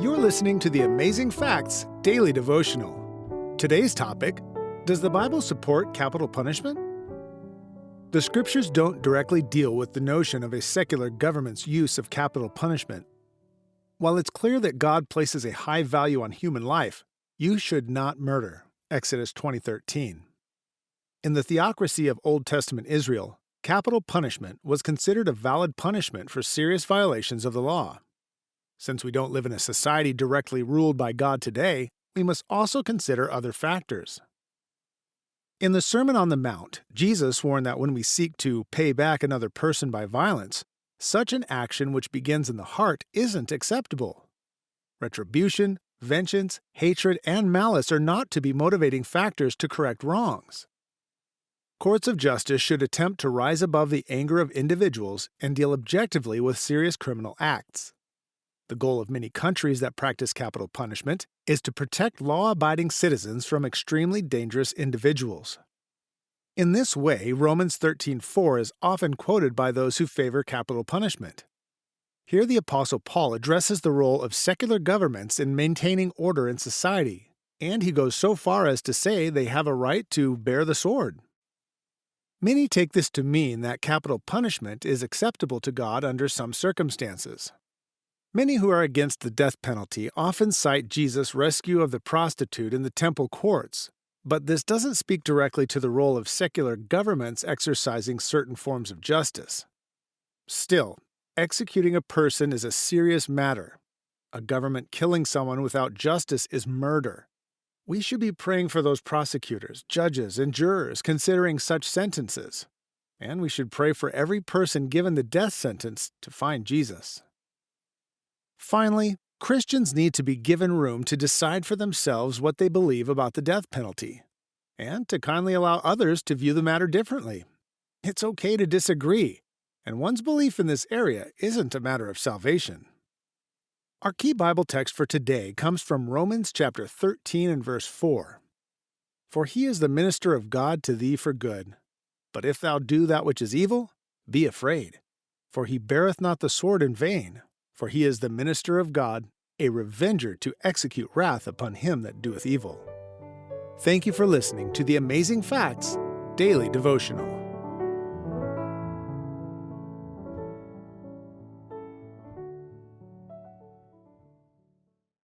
You're listening to the Amazing Facts Daily Devotional. Today's topic: does the Bible support capital punishment? The scriptures don't directly deal with the notion of a secular government's use of capital punishment. While it's clear that God places a high value on human life, you should not murder. Exodus 20:13. In the theocracy of Old Testament Israel, capital punishment was considered a valid punishment for serious violations of the law. Since we don't live in a society directly ruled by God today, we must also consider other factors. In the Sermon on the Mount, Jesus warned that when we seek to pay back another person by violence, such an action which begins in the heart isn't acceptable. Retribution, vengeance, hatred, and malice are not to be motivating factors to correct wrongs. Courts of justice should attempt to rise above the anger of individuals and deal objectively with serious criminal acts. The goal of many countries that practice capital punishment is to protect law-abiding citizens from extremely dangerous individuals. In this way, Romans 13:4 is often quoted by those who favor capital punishment. Here the Apostle Paul addresses the role of secular governments in maintaining order in society, and he goes so far as to say they have a right to bear the sword. Many take this to mean that capital punishment is acceptable to God under some circumstances. Many who are against the death penalty often cite Jesus' rescue of the prostitute in the temple courts, but this doesn't speak directly to the role of secular governments exercising certain forms of justice. Still, executing a person is a serious matter. A government killing someone without justice is murder. We should be praying for those prosecutors, judges, and jurors considering such sentences. And we should pray for every person given the death sentence to find Jesus. Finally, Christians need to be given room to decide for themselves what they believe about the death penalty, and to kindly allow others to view the matter differently. It's okay to disagree, and one's belief in this area isn't a matter of salvation. Our key Bible text for today comes from Romans chapter 13 and verse 4. For he is the minister of God to thee for good. But if thou do that which is evil, be afraid. For he beareth not the sword in vain, for he is the minister of God, a revenger to execute wrath upon him that doeth evil. Thank you for listening to the Amazing Facts Daily Devotional.